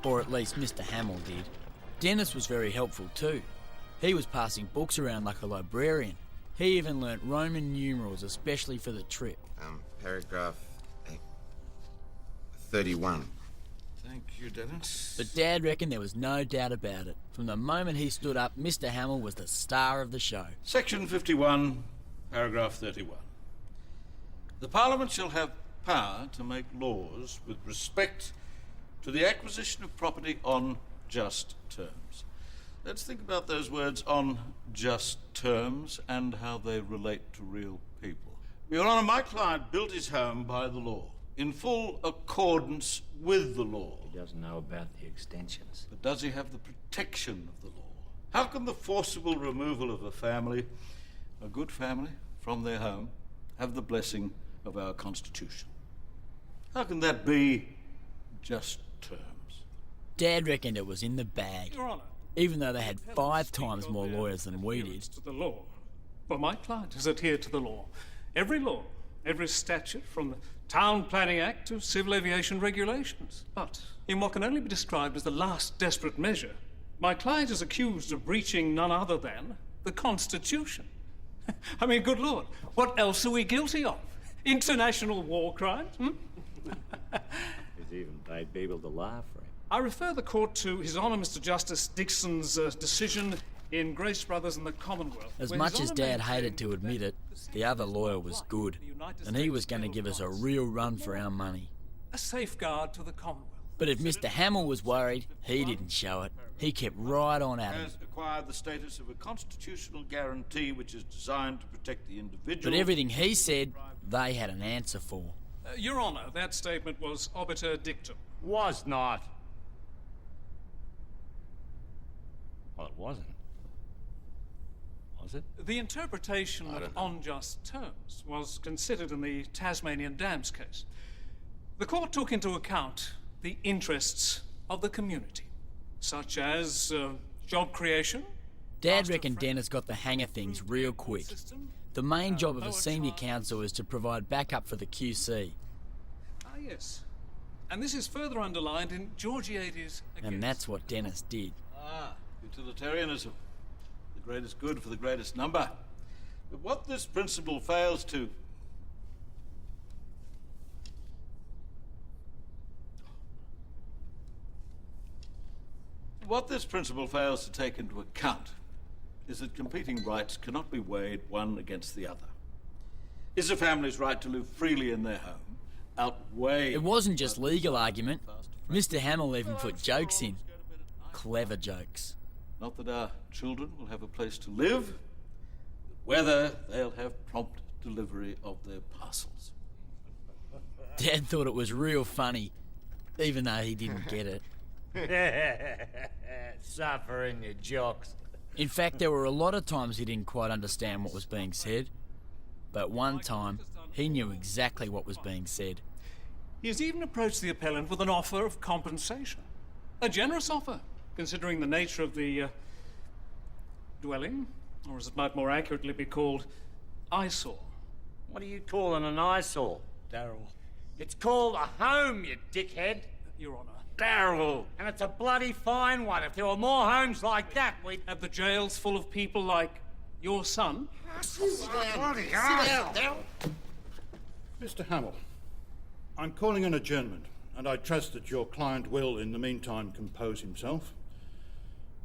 Or at least Mr. Hamill did. Dennis was very helpful too. He was passing books around like a librarian. He even learnt Roman numerals especially for the trip. Paragraph 31. Thank you, Dennis. But Dad reckoned there was no doubt about it. From the moment he stood up, Mr. Hamill was the star of the show. Section 51, paragraph 31. The Parliament shall have power to make laws with respect to the acquisition of property on just terms. Let's think about those words, on just terms, and how they relate to real people. Your Honour, my client built his home by the law, in full accordance with the law. He doesn't know about the extensions. But does he have the protection of the law? How can the forcible removal of a family, a good family, from their home, have the blessing of our Constitution? How can that be just terms? Dad reckoned it was in the bag. Your Honour, even though they had 5 times more lawyers than we did. to the law. Well, my client has adhered to the law. Every law, every statute, from the Town Planning Act to civil aviation regulations. But in what can only be described as the last desperate measure, my client is accused of breaching none other than the Constitution. I mean, good Lord, what else are we guilty of? International war crimes? He's even paid people to laugh for him. I refer the court to His Honour Mr Justice Dixon's decision in Grace Brothers and the Commonwealth. As where much His as Honour Dad maintained hated to admit it, the other lawyer was good, and he was going to give us a real run for our money. a safeguard to the Commonwealth. But if Mr. Hamill was worried, he didn't show it. He kept right on at him. Has acquired the status of a constitutional guarantee which is designed to protect the individual. But everything he said, they had an answer for. Your Honour, that statement was obiter dictum. Was not. Well, it wasn't. Was it? The interpretation of unjust terms was considered in the Tasmanian Dams case. The court took into account the interests of the community, such as job creation. Dad reckoned Dennis got the hang of things real quick. The main job of a senior counsel is to provide backup for the QC. Ah, yes. And this is further underlined in Georgiades against. And that's what Dennis did. Utilitarianism. The greatest good for the greatest number. But what this principle fails to... What this principle fails to take into account is that competing rights cannot be weighed one against the other. Is a family's right to live freely in their home outweigh... It wasn't just legal argument. Mr. Hamill even put jokes in. Clever jokes. Not that our children will have a place to live, but whether they'll have prompt delivery of their parcels. Dad thought it was real funny, even though he didn't get it. Suffering your jocks. In fact, there were a lot of times he didn't quite understand what was being said. But one time, he knew exactly what was being said. He has even approached the appellant with an offer of compensation. A generous offer, considering the nature of the dwelling, or as it might more accurately be called, eyesore. What are you calling an eyesore, Daryl? It's called a home, you dickhead. Your Honour. Daryl! And it's a bloody fine one. If there were more homes like that, we'd... Have the jails full of people like your son? Bloody hell! Mr. Hamill, I'm calling an adjournment, and I trust that your client will, in the meantime, compose himself.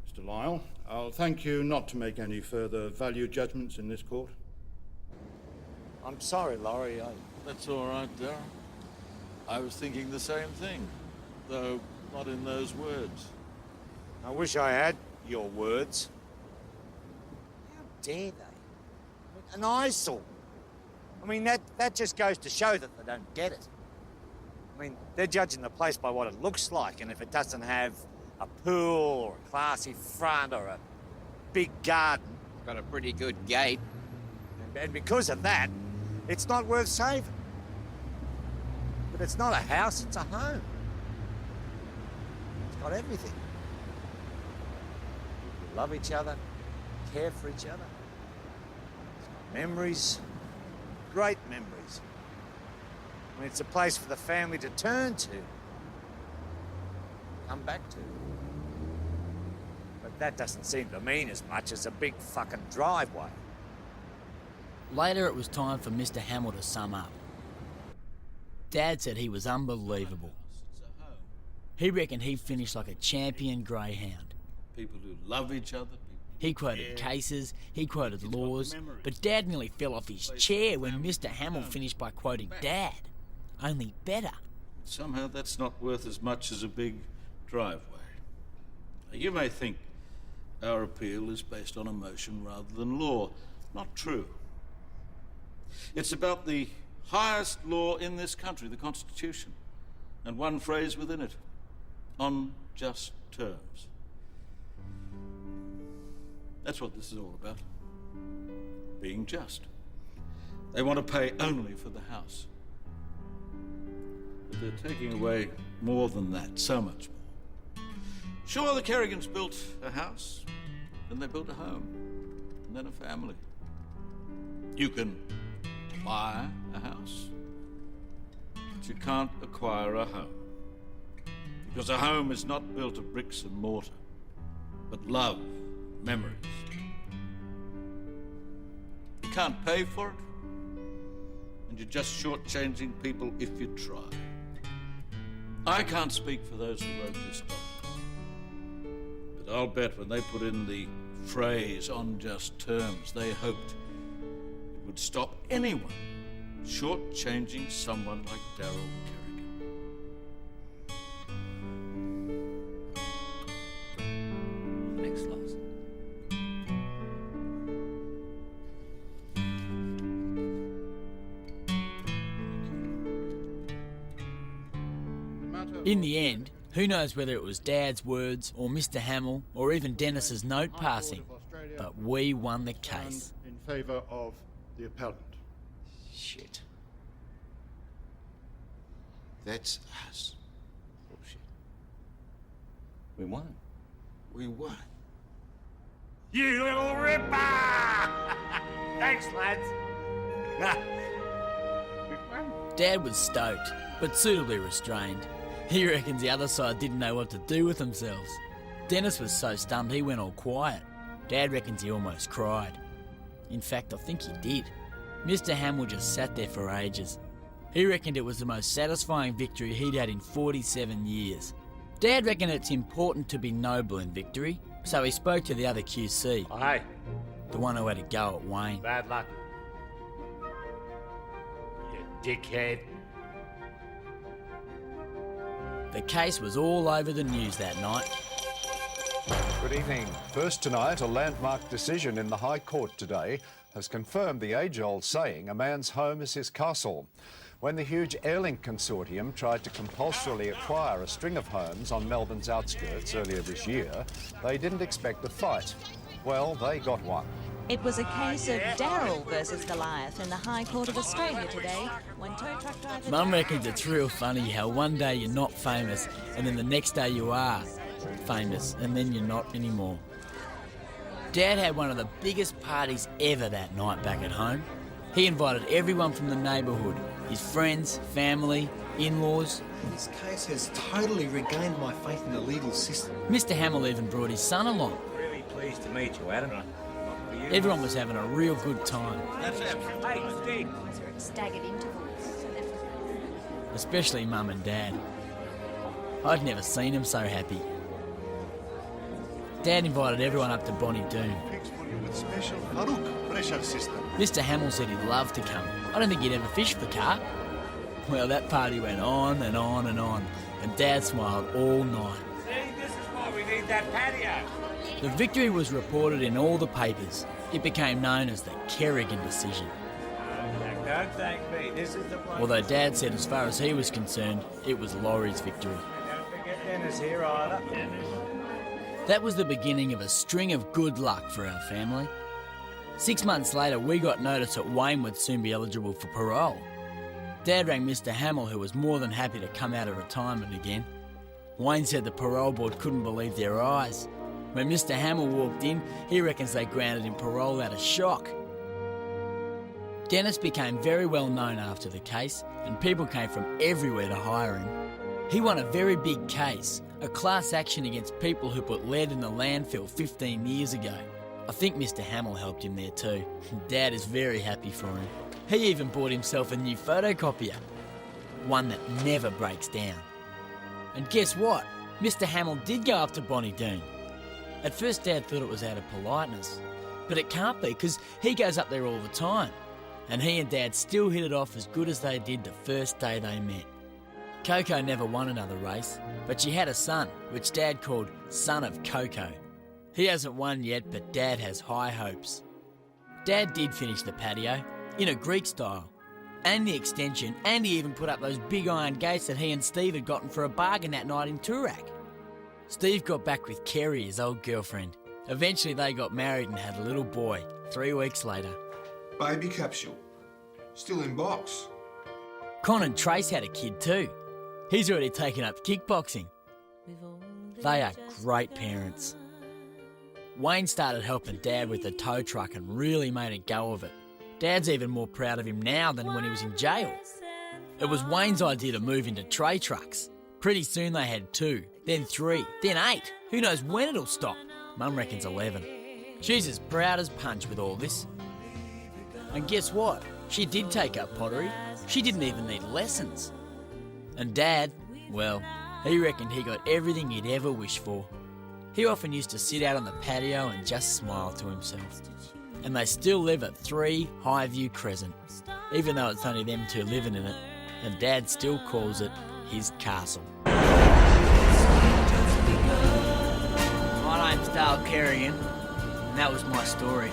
Mr. Lyle, I'll thank you not to make any further value judgments in this court. I'm sorry, Laurie. That's all right, Darryl. I was thinking the same thing, though not in those words. I wish I had your words. How dare they? An eyesore. I mean, that just goes to show that they don't get it. I mean, they're judging the place by what it looks like, and if it doesn't have a pool or a classy front or a big garden... Got a pretty good gate. And because of that, it's not worth saving. But it's not a house, it's a home. It's got everything. You love each other, care for each other. It's got memories, great memories. I mean, it's a place for the family to turn to. come back to. But that doesn't seem to mean as much as a big fucking driveway. Later, it was time for Mr. Hamill to sum up. Dad said he was unbelievable. He reckoned he finished like a champion greyhound. People who love each other. He quoted cases, he quoted laws, but Dad nearly fell off his chair when Mr. Hamill finished by quoting Dad. Only better. Somehow that's not worth as much as a big driveway. Now, you may think our appeal is based on emotion rather than law. Not true. It's about the highest law in this country, the Constitution, and one phrase within it, on just terms. That's what this is all about. Being just. They want to pay only for the house. But they're taking away more than that, so much more. Sure, the Kerrigans built a house, then they built a home, and then a family. You can buy a house, but you can't acquire a home. Because a home is not built of bricks and mortar, but love, memories. You can't pay for it, and you're just shortchanging people if you try. I can't speak for those who wrote this document, but I'll bet when they put in the phrase on just terms, they hoped it would stop anyone shortchanging someone like Darryl Kerrigan. Thanks, Loz. In the end, who knows whether it was Dad's words or Mr. Hamill or even Dennis's note passing, but we won the case. In favour of the appellant. Shit. That's us. Bullshit. We won. We won. You little ripper! Thanks, lads. Dad was stoked, but suitably restrained. He reckons the other side didn't know what to do with themselves. Dennis was so stunned he went all quiet. Dad reckons he almost cried. In fact, I think he did. Mr. Hamill just sat there for ages. He reckoned it was the most satisfying victory he'd had in 47 years. Dad reckoned it's important to be noble in victory, so he spoke to the other QC, Oh, hey, the one who had a go at Wayne. bad luck. You dickhead. The case was all over the news that night. Good evening. First tonight, a landmark decision in the High Court today has confirmed the age-old saying, a man's home is his castle. When the huge Airlink consortium tried to compulsorily acquire a string of homes on Melbourne's outskirts earlier this year, they didn't expect a fight. Well, they got one. It was a case of Darryl versus Goliath in the High Court of Australia today, when tow truck driver... Mum reckons it's real funny how one day you're not famous and then the next day you are famous and then you're not anymore. Dad had one of the biggest parties ever that night back at home. He invited everyone from the neighbourhood, his friends, family, in-laws. This case has totally regained my faith in the legal system. Mr. Hamill even brought his son along. Really pleased to meet you, Adam. Everyone was having a real good time, Hey, Steve. Staggered intervals. especially Mum and Dad. I'd never seen them so happy. Dad invited everyone up to Bonnie Doon. With special Farouk pressure system. Mr. Hamill said he'd love to come. I don't think he'd ever fish for carp. Well, that party went on and on and on, and Dad smiled all night. See, this is why we need that patio. The victory was reported in all the papers. It became known as the Kerrigan decision. Don't thank me. This is the one. Although Dad said as far as he was concerned, it was Laurie's victory. Don't forget Dennis here either. That was the beginning of a string of good luck for our family. 6 months later, we got notice that Wayne would soon be eligible for parole. Dad rang Mr. Hamill, who was more than happy to come out of retirement again. Wayne said the parole board couldn't believe their eyes. When Mr. Hamill walked in, he reckons they granted him parole out of shock. Dennis became very well known after the case, and people came from everywhere to hire him. He won a very big case, a class action against people who put lead in the landfill 15 years ago. I think Mr. Hamill helped him there too. Dad is very happy for him. He even bought himself a new photocopier, one that never breaks down. And guess what? Mr. Hamill did go up to Bonnie Doon. At first Dad thought it was out of politeness, but it can't be because he goes up there all the time. And he and Dad still hit it off as good as they did the first day they met. Coco never won another race, but she had a son, which Dad called Son of Coco. He hasn't won yet, but Dad has high hopes. Dad did finish the patio, in a Greek style, and the extension, and he even put up those big iron gates that he and Steve had gotten for a bargain that night in Toorak. Steve got back with Kerry, his old girlfriend. Eventually they got married and had a little boy, 3 weeks later. Baby capsule. Still in box. Con and Trace had a kid too. He's already taken up kickboxing. They are great parents. Wayne started helping Dad with the tow truck and really made a go of it. Dad's even more proud of him now than when he was in jail. It was Wayne's idea to move into tray trucks. Pretty soon they had 2, then 3, then 8. Who knows when it'll stop? Mum reckons 11. She's as proud as punch with all this. And guess what? She did take up pottery. She didn't even need lessons. And Dad, well, he reckoned he got everything he'd ever wished for. He often used to sit out on the patio and just smile to himself. And they still live at 3 Highview Crescent, even though it's only them 2 living in it, and Dad still calls it his castle. My name's Dale Kerrigan, and that was my story.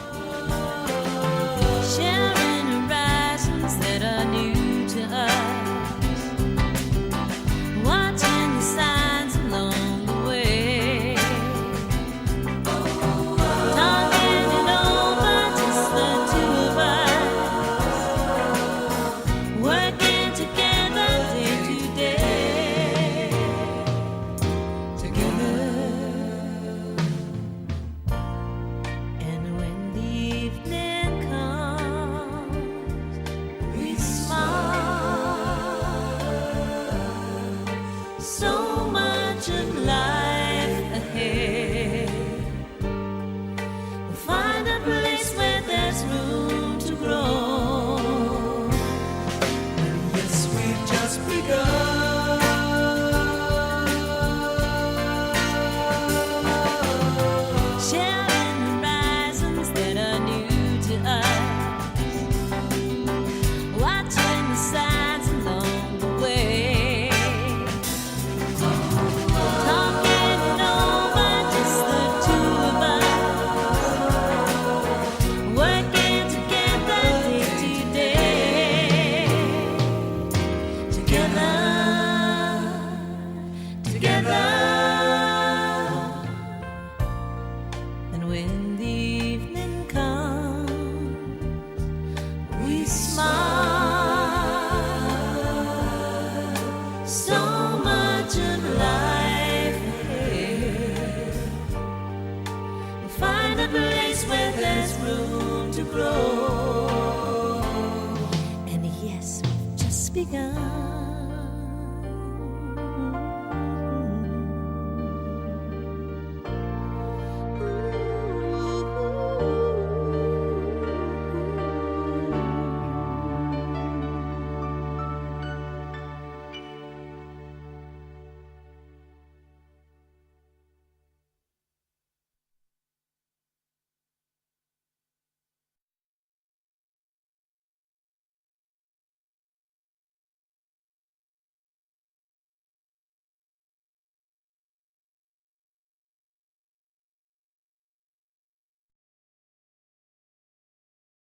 Sharing horizons that are new to us, watching the signs along the way, talking it over, just the 2 of us, working together day to day, together. And when the evening comes, we smile. So much of life ahead. We'll find a place where there's room to grow. And yes, we've just begun. Sharing horizons that are new to us, watching the signs along the way, talking it over, just the 2 of us, working together day to day, together, together. And when the evening comes, we smile. So much of life ahead. We'll find a place where there's room to grow. And yes, we've just begun.